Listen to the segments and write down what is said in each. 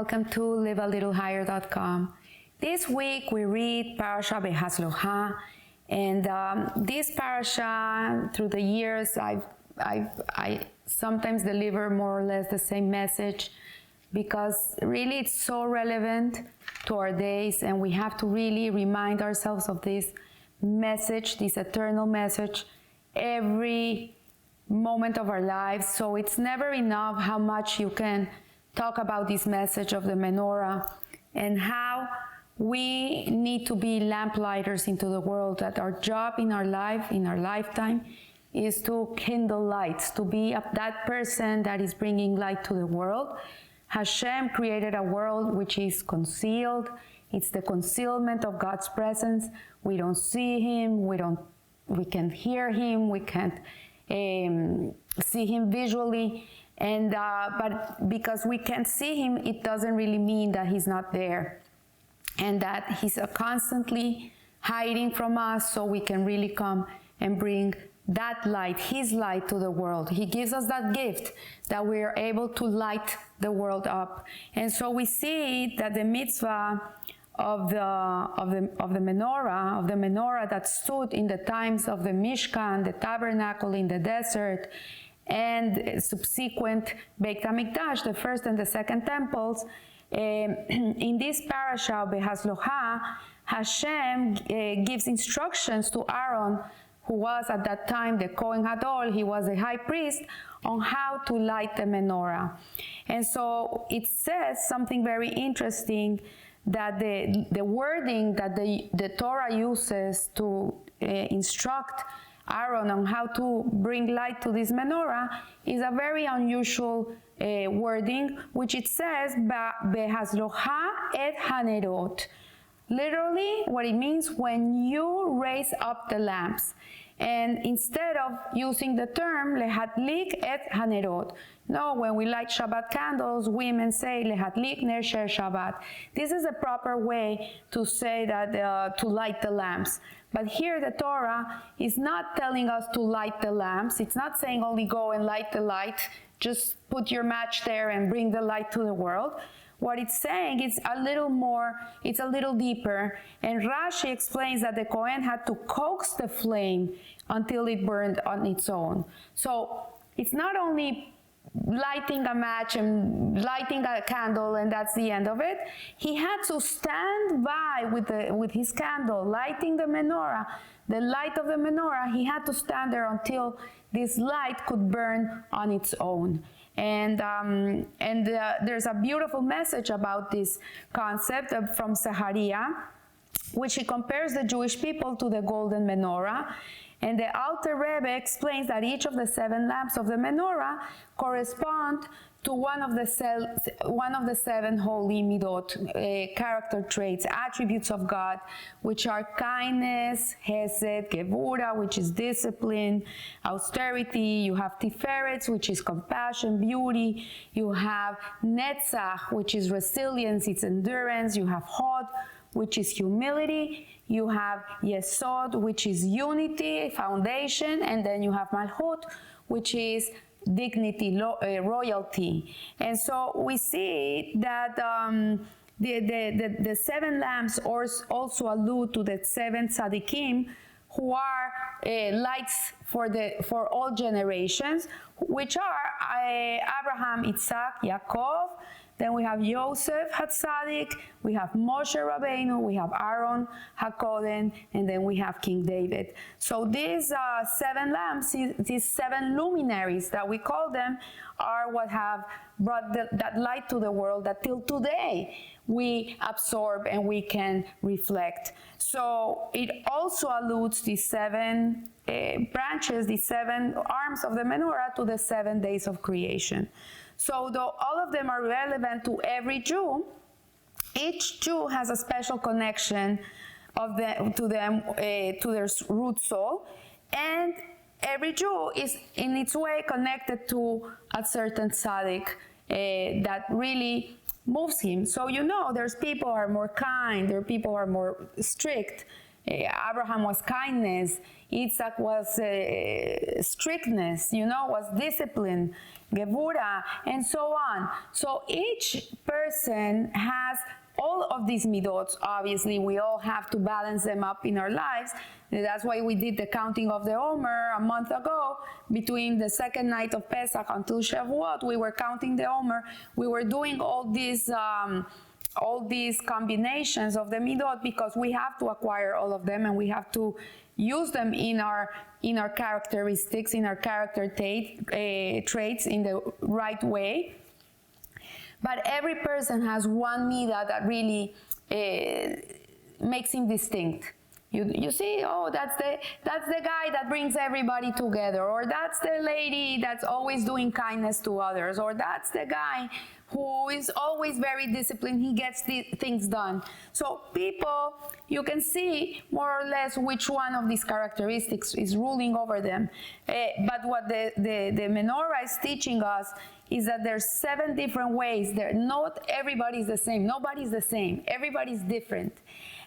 welcome to livealittlehigher.com. This week we read Parasha Behaalos'cha, and this parasha, through the years, I sometimes deliver more or less the same message because really it's so relevant to our days, and we have to really remind ourselves of this message, this eternal message, every moment of our lives. So it's never enough how much you can talk about this message of the menorah and how we need to be lamplighters into the world, that our job in our life, in our lifetime, is to kindle lights, to be that person that is bringing light to the world. Hashem created a world which is concealed. It's the concealment of God's presence. We don't see Him, we can't hear Him, we can't see Him visually, and but because we can't see Him, it doesn't really mean that He's not there, and that He's constantly hiding from us, so we can really come and bring that light, His light, to the world. He gives us that gift that we are able to light the world up. And so we see that the mitzvah of the menorah that stood in the times of the Mishkan, the tabernacle in the desert, and subsequent Beit HaMikdash, the first and the second temples. In this parasha, Behaalos'cha, Hashem gives instructions to Aaron, who was at that time the Kohen Gadol, he was a high priest, on how to light the menorah. And so it says something very interesting, that the wording that the Torah uses to instruct Aaron on how to bring light to this menorah is a very unusual wording, which it says, Behaalos'cha et hanerot. Literally, what it means, when you raise up the lamps. And instead of using the term lehadlik et hanerot, no, when we light Shabbat candles, women say lehadlik ner shel Shabbat. This is a proper way to say that to light the lamps. But here the Torah is not telling us to light the lamps. It's not saying only go and light the light, just put your match there and bring the light to the world. What it's saying is a little more, it's a little deeper. And Rashi explains that the Kohen had to coax the flame until it burned on its own. So it's not only lighting a match and lighting a candle and that's the end of it. He had to stand by with his candle, lighting the menorah, the light of the menorah. He had to stand there until this light could burn on its own. And there's a beautiful message about this concept from Zechariah, which he compares the Jewish people to the golden menorah. And the Alter Rebbe explains that each of the 7 lamps of the menorah correspond to one of the 7 holy midot, character traits, attributes of God, which are kindness, hesed, gevura, which is discipline, austerity. You have tiferet, which is compassion, beauty. You have netzach, which is resilience, it's endurance. You have hod, which is humility. You have yesod, which is unity, foundation, and then you have malchut, which is dignity, royalty. And so we see that the 7 lamps also allude to the 7 tzaddikim, who are lights for all generations, which are Abraham, Isaac, Yaakov. Then we have Yosef HaTzadik, we have Moshe Rabbeinu, we have Aaron HaKoden, and then we have King David. So these 7 lamps, these 7 luminaries that we call them, are what have brought that light to the world that till today we absorb and we can reflect. So it also alludes these 7 branches, these 7 arms of the menorah, to the 7 days of creation. So though all of them are relevant to every Jew, each Jew has a special connection to their root soul, and every Jew is in its way connected to a certain tzaddik that really moves him. So there's people who are more kind, there are people who are more strict. Abraham was kindness, Yitzhak was strictness, was discipline, gevura, and so on. So each person has all of these midot. Obviously, we all have to balance them up in our lives. That's why we did the counting of the Omer a month ago. Between the second night of Pesach until Shavuot, we were counting the Omer. We were doing all these combinations of the midot because we have to acquire all of them and we have to use them in our characteristics, in our character traits in the right way. But every person has one midah that really makes him distinct. You see, oh, that's the guy that brings everybody together, or that's the lady that's always doing kindness to others, or that's the guy who is always very disciplined, he gets the things done. So people, you can see more or less which one of these characteristics is ruling over them. But what the menorah is teaching us is that there's 7 different ways. Not everybody's the same. Nobody's the same. Everybody's different.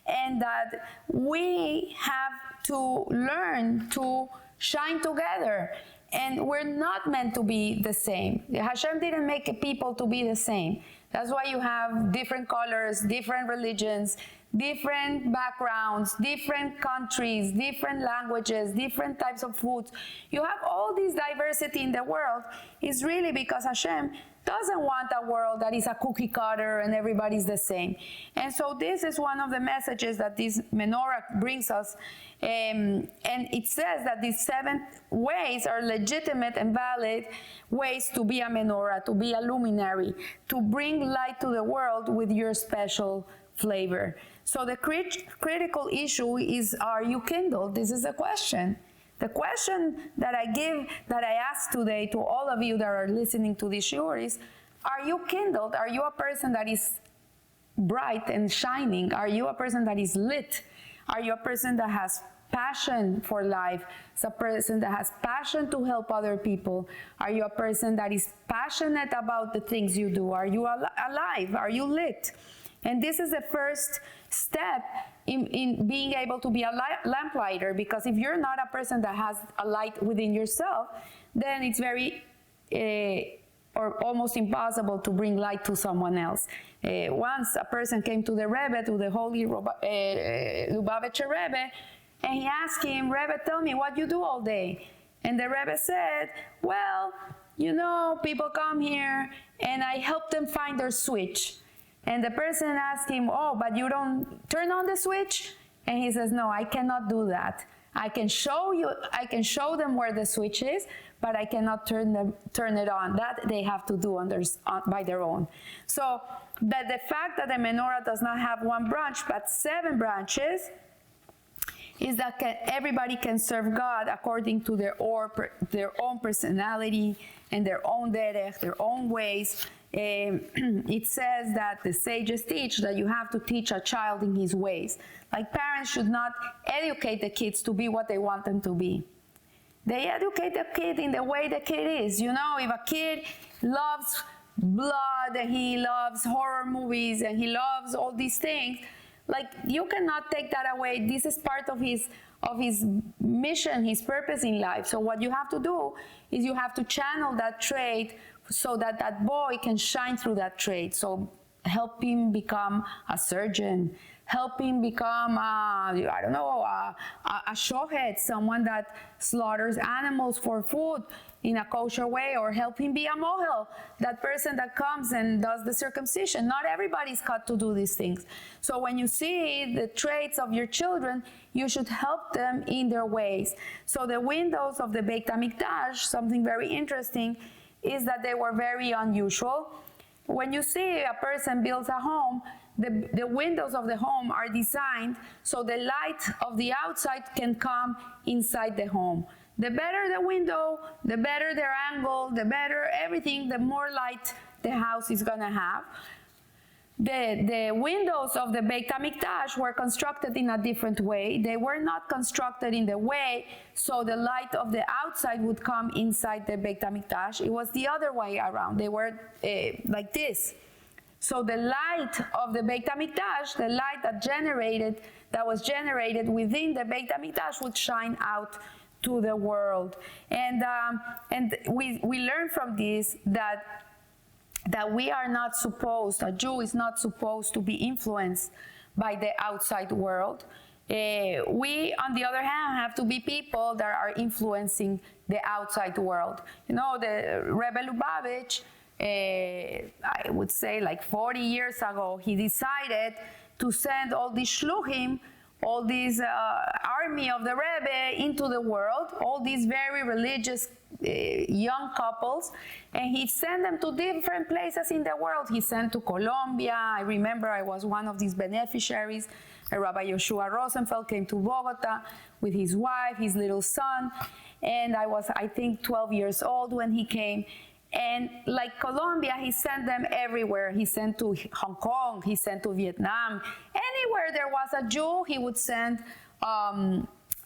And that we have to learn to shine together. And we're not meant to be the same. Hashem didn't make people to be the same. That's why you have different colors, different religions, different backgrounds, different countries, different languages, different types of foods. You have all this diversity in the world. It's really because Hashem doesn't want a world that is a cookie cutter and everybody's the same. And so this is one of the messages that this menorah brings us. And it says that these 7 ways are legitimate and valid ways to be a menorah, to be a luminary, to bring light to the world with your special flavor. So the critical issue is, are you kindled? This is the question. The question that I ask today to all of you that are listening to this shiur is, are you kindled? Are you a person that is bright and shining? Are you a person that is lit? Are you a person that has passion for life? Is a person that has passion to help other people? Are you a person that is passionate about the things you do? Are you alive? Are you lit? And this is the first step in being able to be a lamplighter, because if you're not a person that has a light within yourself, then it's very or almost impossible to bring light to someone else. Once a person came to the Rebbe, to the Holy Lubavitcher Rebbe, and he asked him, Rebbe, tell me what you do all day. And the Rebbe said, well, people come here and I help them find their switch. And the person asked him, oh, but you don't turn on the switch? And he says, no, I cannot do that. I can show them where the switch is, but I cannot turn it on. That they have to do by their own. So that the fact that the menorah does not have 1 branch, but 7 branches, is that everybody can serve God according to their own personality and their own derech, their own ways. It says that the sages teach that you have to teach a child in his ways. Like, parents should not educate the kids to be what they want them to be. They educate the kid in the way the kid is. If a kid loves blood and he loves horror movies and he loves all these things, you cannot take that away. This is part of his mission, his purpose in life. So what you have to do is you have to channel that trait so that boy can shine through that trait. So help him become a surgeon, help him become a shohet, someone that slaughters animals for food in a kosher way, or help him be a mohel, that person that comes and does the circumcision. Not everybody's cut to do these things. So when you see the traits of your children, you should help them in their ways. So the windows of the Beit HaMikdash, something very interesting, is that they were very unusual. When you see a person builds a home, the windows of the home are designed so the light of the outside can come inside the home. The better the window, the better their angle, the better everything, the more light the house is going to have. The windows of the Beit HaMikdash were constructed in a different way. They were not constructed in the way so the light of the outside would come inside the Beit HaMikdash. It was the other way around. They were like this. So the light of the Beit HaMikdash, the light that was generated within the Beit HaMikdash would shine out to the world. And we learn from this that we are not supposed, a Jew is not supposed to be influenced by the outside world. We, on the other hand, have to be people that are influencing the outside world. You know, the Rebbe Lubavitch, I would say like 40 years ago, he decided to send all these shluchim, all these army of the Rebbe into the world, all these very religious young couples, and he sent them to different places in the world. He sent to Colombia. I remember I was one of these beneficiaries. Rabbi Yoshua Rosenfeld came to Bogota with his wife, his little son, and I was, I think, 12 years old when he came. And like Colombia, he sent them everywhere. He sent to Hong Kong, he sent to Vietnam. Anywhere there was a Jew, he would send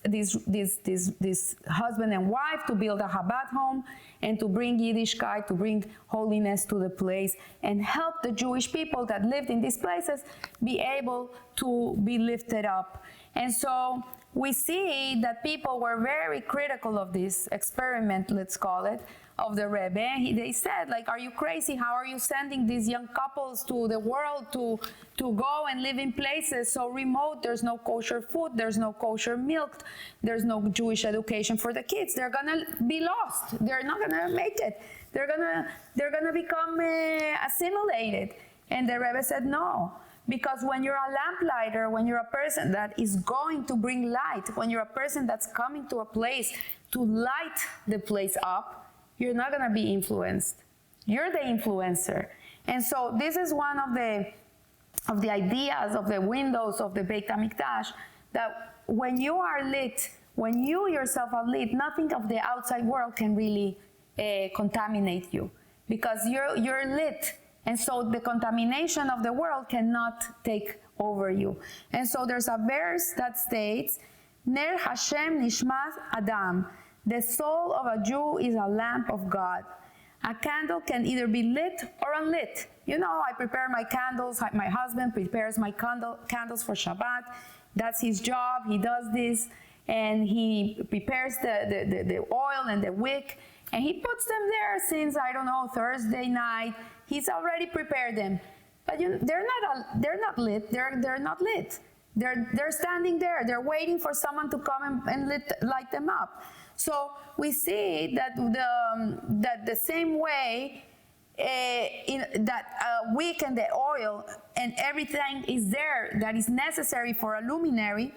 this husband and wife to build a Chabad home and to bring Yiddishkeit, to bring holiness to the place and help the Jewish people that lived in these places be able to be lifted up. And so we see that people were very critical of this experiment, let's call it, of the Rebbe. They said, like, are you crazy? How are you sending these young couples to the world to go and live in places so remote? There's no kosher food, there's no kosher milk, there's no Jewish education for the kids. They're gonna be lost. They're not gonna make it. They're gonna become assimilated. And the Rebbe said, no. Because when you're a lamplighter, when you're a person that is going to bring light, when you're a person that's coming to a place to light the place up, you're not going to be influenced. You're the influencer. And so this is one of the ideas of the windows of the Beit HaMikdash, that when you are lit, when you yourself are lit, nothing of the outside world can really contaminate you, because you're lit. And so the contamination of the world cannot take over you. And so there's a verse that states, Ner Hashem Nishmas Adam. The soul of a Jew is a lamp of God. A candle can either be lit or unlit. You know, I prepare my candles. My husband prepares my candles for Shabbat. That's his job. He does this. And he prepares the oil and the wick. And he puts them there since, I don't know, Thursday night. He's already prepared them. But they're not lit. They're not lit. They're standing there. They're waiting for someone to come and light them up. So we see that the same way wick and the oil and everything is there that is necessary for a luminary,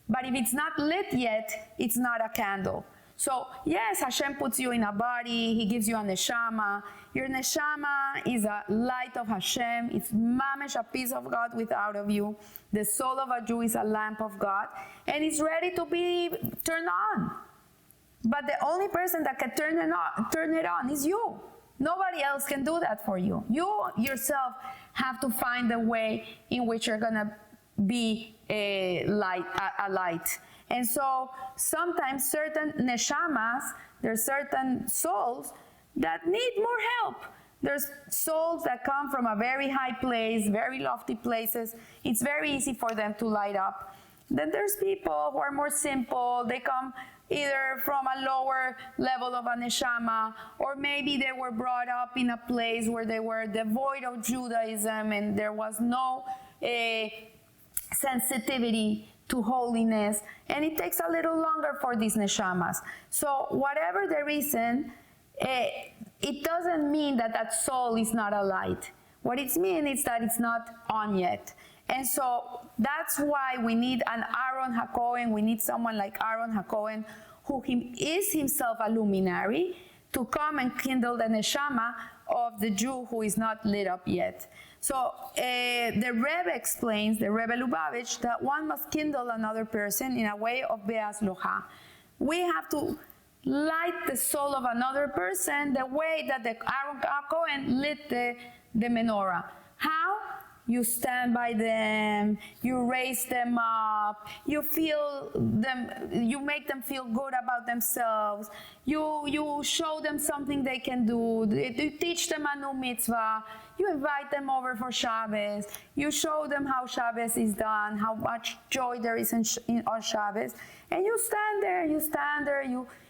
but if it's not lit yet, it's not a candle. So yes, Hashem puts you in a body, He gives you a neshama. Your neshama is a light of Hashem. It's mamish, a piece of God without of you. The soul of a Jew is a lamp of God, and it's ready to be turned on. But the only person that can turn it on is you. Nobody else can do that for you. You yourself have to find the way in which you're gonna be a light. And so sometimes certain neshamas, there's certain souls that need more help. There's souls that come from a very high place, very lofty places. It's very easy for them to light up. Then there's people who are more simple. They come either from a lower level of a neshama, or maybe they were brought up in a place where they were devoid of Judaism and there was no sensitivity to holiness, and it takes a little longer for these neshamas. So whatever the reason, it doesn't mean that soul is not a light. What it means is that it's not on yet. And so that's why we need an Aaron HaKohen. We need someone like Aaron HaKohen, who is himself a luminary, to come and kindle the neshama of the Jew who is not lit up yet. So the Rebbe explains, the Rebbe Lubavitch, that one must kindle another person in a way of Behaalos'cha. We have to light the soul of another person the way that the Aaron HaKohen lit the menorah. How? you stand by them, you raise them up, you feel them, you make them feel good about themselves, you show them something they can do, you teach them a new mitzvah, you invite them over for Shabbos, you show them how Shabbos is done, how much joy there is on Shabbos, and you stand there,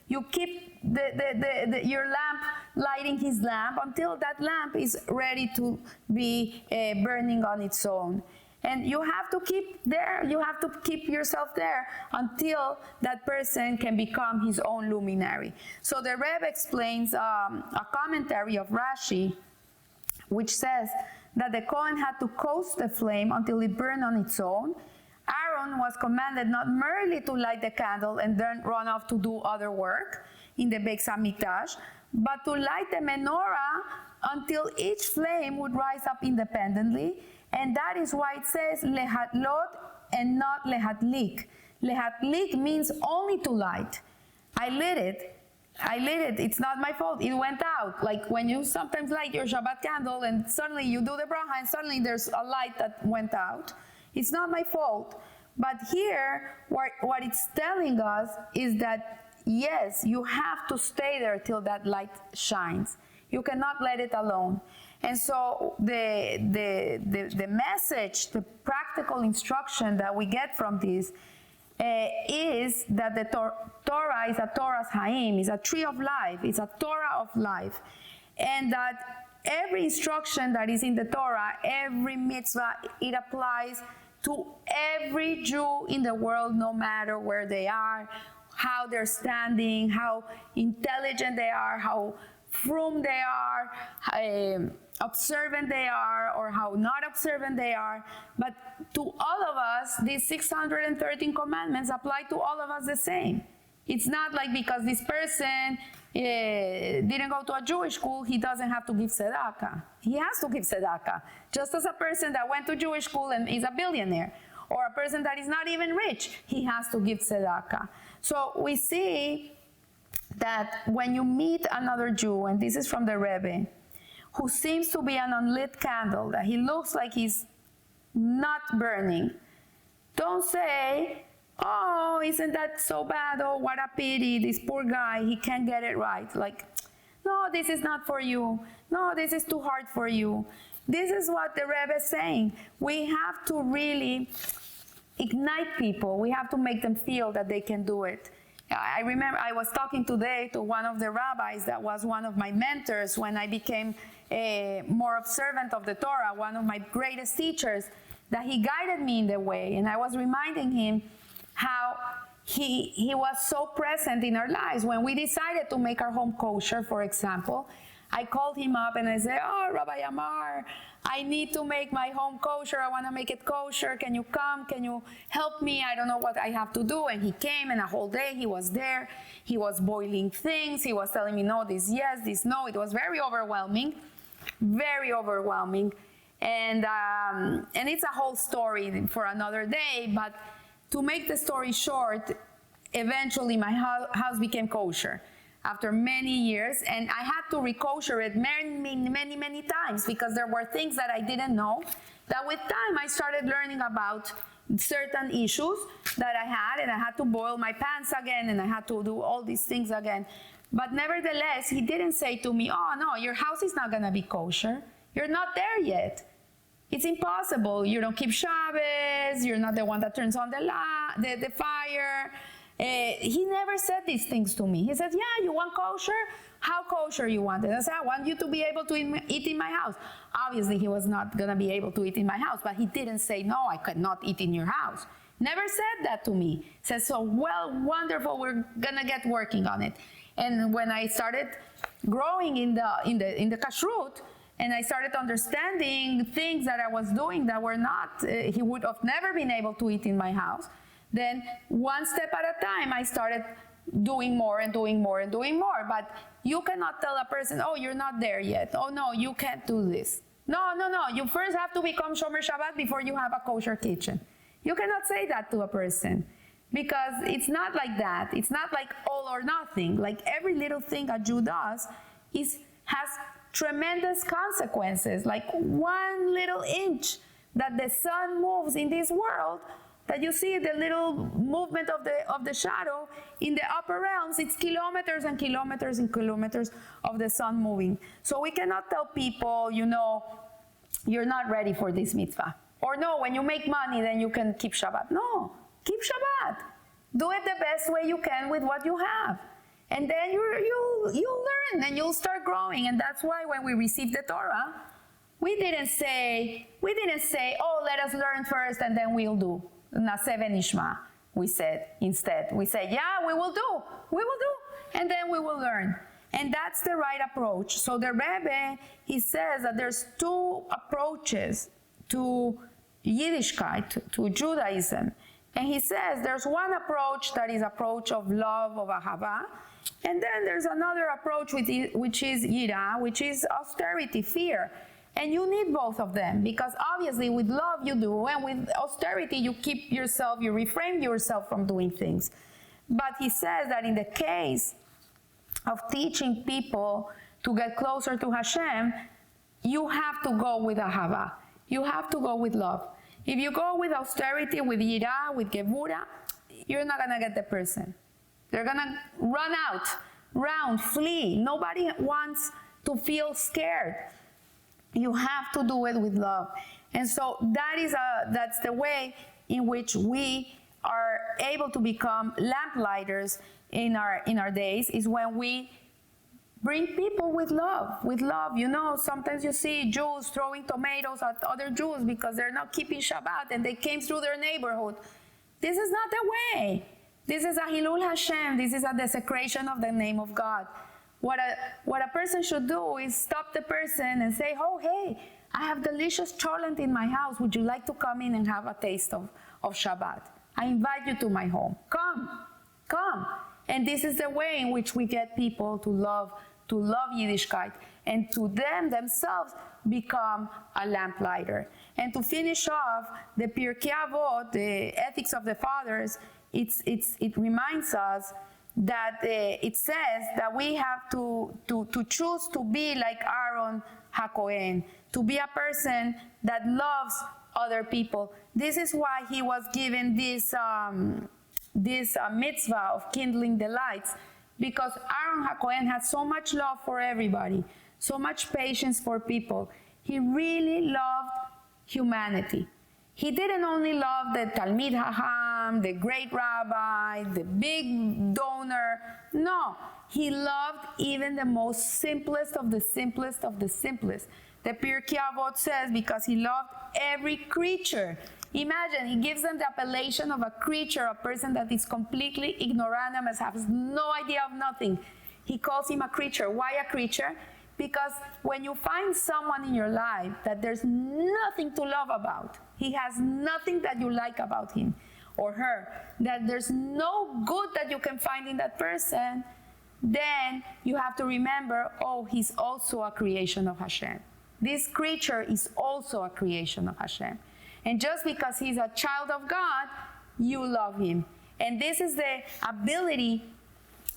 you keep your lamp lighting his lamp until that lamp is ready to be burning on its own. And you have to keep there, you have to keep yourself there until that person can become his own luminary. So the Rebbe explains a commentary of Rashi, which says that the Kohen had to coast the flame until it burned on its own. Aaron was commanded not merely to light the candle and then run off to do other work in the Beis HaMikdash, but to light the menorah until each flame would rise up independently, and that is why it says lehatlot and not lehatlik. Lehatlik means only to light. I lit it, it's not my fault, it went out. Like when you sometimes light your Shabbat candle and suddenly you do the bracha and suddenly there's a light that went out. It's not my fault. But here, what it's telling us is that, yes, you have to stay there till that light shines. You cannot let it alone. And so the message, the practical instruction that we get from this is that the Torah is a Torah's Haim, is a tree of life, it's a Torah of life. And that every instruction that is in the Torah, every mitzvah, it applies to every Jew in the world, no matter where they are, how they're standing, how intelligent they are, how frum they are, observant they are, or how not observant they are. But to all of us, these 613 commandments apply to all of us the same. It's not like because this person didn't go to a Jewish school, he doesn't have to give tzedakah. He has to give tzedakah. Just as a person that went to Jewish school and is a billionaire, or a person that is not even rich, he has to give tzedakah. So we see that when you meet another Jew, and this is from the Rebbe, who seems to be an unlit candle, that he looks like he's not burning, don't say, oh, isn't that so bad? Oh, what a pity, this poor guy, he can't get it right. Like, no, this is not for you. No, this is too hard for you. This is what the Rebbe is saying. We have to really ignite people. We have to make them feel that they can do it. I remember I was talking today to one of the rabbis that was one of my mentors when I became more observant of the Torah, one of my greatest teachers, that he guided me in the way. And I was reminding him how he was so present in our lives. When we decided to make our home kosher, for example, I called him up and I said, oh, Rabbi Amar, I need to make my home kosher. I want to make it kosher. Can you come? Can you help me? I don't know what I have to do. And he came, and a whole day he was there. He was boiling things. He was telling me, no, this yes, this no. It was very overwhelming, very overwhelming. And it's a whole story for another day. But to make the story short, eventually my house became kosher after many years, and I had to re-kosher it many times because there were things that I didn't know, that with time I started learning about certain issues that I had, and I had to boil my pants again, and I had to do all these things again. But nevertheless, he didn't say to me, oh no, your house is not gonna be kosher. You're not there yet. It's impossible. You don't keep Shabbos. You're not the one that turns on the fire. He never said these things to me. He said, yeah, you want kosher? How kosher you want it? I said, I want you to be able to eat in my house. Obviously, he was not going to be able to eat in my house, but he didn't say, no, I could not eat in your house. Never said that to me. He said, so, well, wonderful, we're going to get working on it. And when I started growing in the kashrut, and I started understanding things that I was doing that were not, he would have never been able to eat in my house. Then one step at a time, I started doing more and doing more and doing more. But you cannot tell a person, oh, you're not there yet. Oh, no, you can't do this. No. You first have to become Shomer Shabbat before you have a kosher kitchen. You cannot say that to a person because it's not like that. It's not like all or nothing. Like every little thing a Jew does has tremendous consequences. Like one little inch that the sun moves in this world, that you see the little movement of the shadow in the upper realms, it's kilometers and kilometers and kilometers of the sun moving. So we cannot tell people, you're not ready for this mitzvah. Or no, when you make money, then you can keep Shabbat. No, keep Shabbat. Do it the best way you can with what you have. And then you'll learn and you'll start growing. And that's why when we received the Torah, we didn't say, oh, let us learn first and then we'll do. Naseh v'nishma, we said instead. We said, yeah, we will do, and then we will learn. And that's the right approach. So the Rebbe, he says that there's two approaches to Yiddishkeit, to Judaism. And he says there's one approach that is approach of love, of ahava, and then there's another approach which is yira, which is austerity, fear. And you need both of them, because obviously with love you do, and with austerity you keep yourself, you refrain yourself from doing things. But he says that in the case of teaching people to get closer to Hashem, you have to go with ahava. You have to go with love. If you go with austerity, with yira, with gevura, you're not going to get the person. They're going to run, flee. Nobody wants to feel scared. You have to do it with love. And so that's the way in which we are able to become lamplighters in our days, is when we bring people with love. With love, sometimes you see Jews throwing tomatoes at other Jews because they're not keeping Shabbat and they came through their neighborhood. This is not the way. This is a Hilul Hashem. This is a desecration of the name of God. What a person should do is stop the person and say, oh, hey, I have delicious cholent in my house. Would you like to come in and have a taste of Shabbat? I invite you to my home. Come. And this is the way in which we get people to love Yiddishkeit, and to themselves become a lamplighter. And to finish off, the Pirkei Avot, the Ethics of the Fathers, it reminds us that it says that we have to choose to be like Aaron HaKohen, to be a person that loves other people. This is why he was given this mitzvah of kindling the lights, because Aaron HaKohen had so much love for everybody, so much patience for people. He really loved humanity. He didn't only love the Talmid Hacham, the great rabbi, the big donor. No, he loved even the most simplest of the simplest of the simplest. The Pirkei Avot says because he loved every creature. Imagine, he gives them the appellation of a creature, a person that is completely ignoramus, has no idea of nothing. He calls him a creature. Why a creature? Because when you find someone in your life that there's nothing to love about, he has nothing that you like about him or her, that there's no good that you can find in that person, then you have to remember, oh, he's also a creation of Hashem. This creature is also a creation of Hashem. And just because he's a child of God, you love him. And this is the ability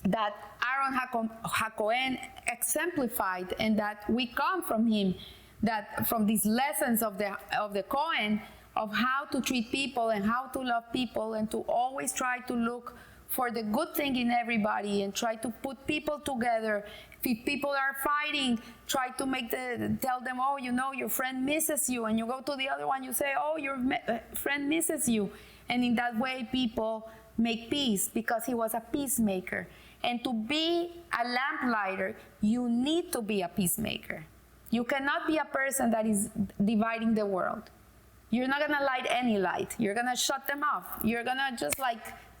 that Aaron HaKohen exemplified, and that we come from him, that from these lessons of the Kohen, of how to treat people and how to love people, and to always try to look for the good thing in everybody and try to put people together. If people are fighting, try to tell them, oh, your friend misses you, and you go to the other one, you say, oh, your friend misses you. And in that way, people make peace, because he was a peacemaker. And to be a lamplighter, you need to be a peacemaker. You cannot be a person that is dividing the world. You're not going to light any light. You're going to shut them off. You're going to just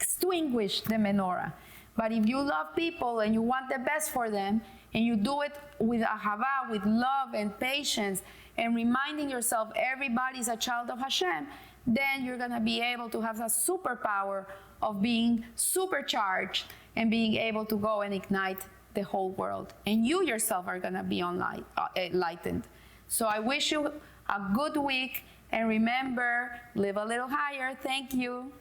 extinguish the menorah. But if you love people and you want the best for them, and you do it with ahava, with love and patience, and reminding yourself everybody's a child of Hashem, then you're going to be able to have a superpower of being supercharged and being able to go and ignite the whole world. And you yourself are going to be enlightened. So I wish you a good week, and remember, live a little higher. Thank you.